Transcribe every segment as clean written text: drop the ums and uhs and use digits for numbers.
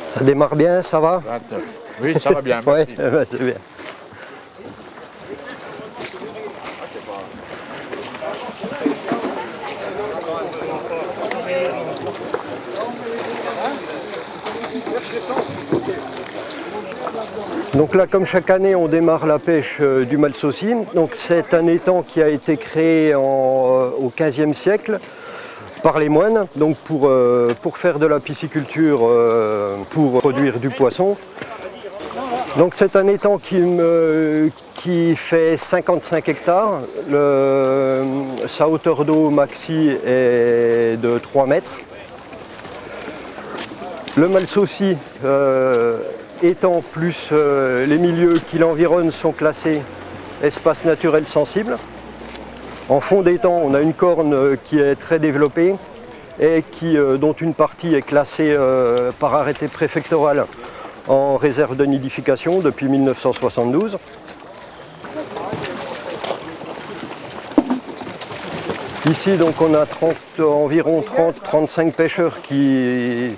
Ça démarre bien, ça va? 29. Oui, ça va bien. Oui, c'est bien. Donc là, comme chaque année, on démarre la pêche du Malsaucy. Donc c'est un étang qui a été créé au XVe siècle par les moines, donc pour faire de la pisciculture, pour produire du poisson. Donc c'est un étang qui fait 55 hectares. Sa hauteur d'eau maxi est de 3 mètres. Le Malsaucy étant plus les milieux qui l'environnent sont classés espaces naturels sensibles. En fond d'étang, on a une corne qui est très développée et dont une partie est classée par arrêté préfectoral en réserve de nidification depuis 1972. Ici, donc, on a environ 30-35 pêcheurs qui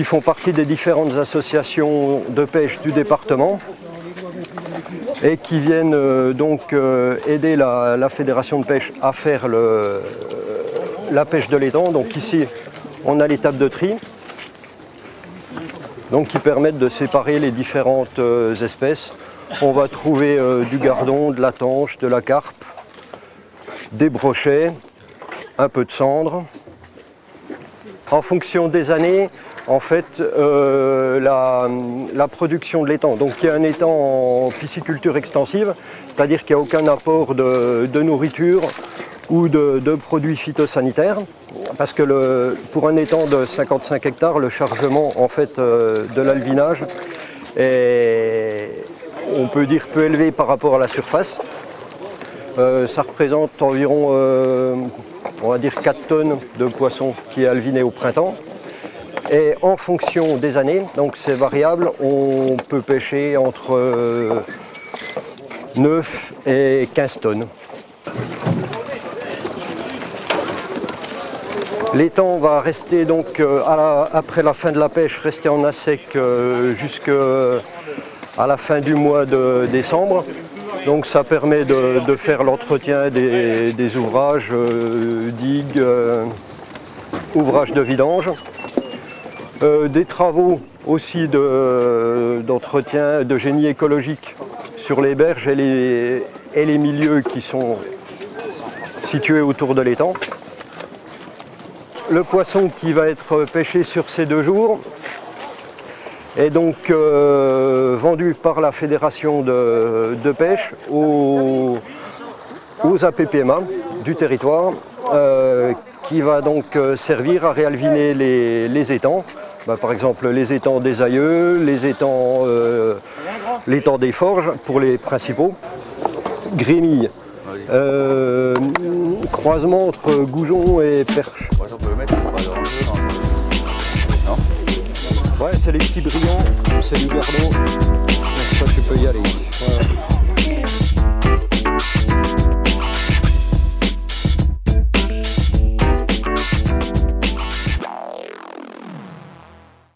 font partie des différentes associations de pêche du département et qui viennent donc aider la fédération de pêche à faire la pêche de l'étang. Donc ici, on a l'étape de tri, donc qui permettent de séparer les différentes espèces. On va trouver du gardon, de la tanche, de la carpe, des brochets, un peu de cendre. En fonction des années, en fait, la production de l'étang. Donc il y a un étang en pisciculture extensive, c'est-à-dire qu'il n'y a aucun apport de nourriture ou de produits phytosanitaires, parce que pour un étang de 55 hectares, le chargement en fait, de l'alvinage est, on peut dire, peu élevé par rapport à la surface. Ça représente environ, on va dire, 4 tonnes de poissons qui est alviné au printemps. Et en fonction des années, donc c'est variable, on peut pêcher entre 9 et 15 tonnes. L'étang va rester donc, après la fin de la pêche, rester en assec jusqu'à la fin du mois de décembre. Donc ça permet de faire l'entretien des ouvrages, digues, ouvrages de vidange. Des travaux aussi d'entretien, de génie écologique sur les berges et les milieux qui sont situés autour de l'étang. Le poisson qui va être pêché sur ces 2 jours est donc vendu par la fédération de pêche aux APPMA du territoire qui va donc servir à réalviner les étangs. Par exemple les étangs des Aïeux, l'étang des Forges pour les principaux, Grémilles, croisement entre Goujon et Perche. Ouais, c'est les petits brillants, c'est du gardon.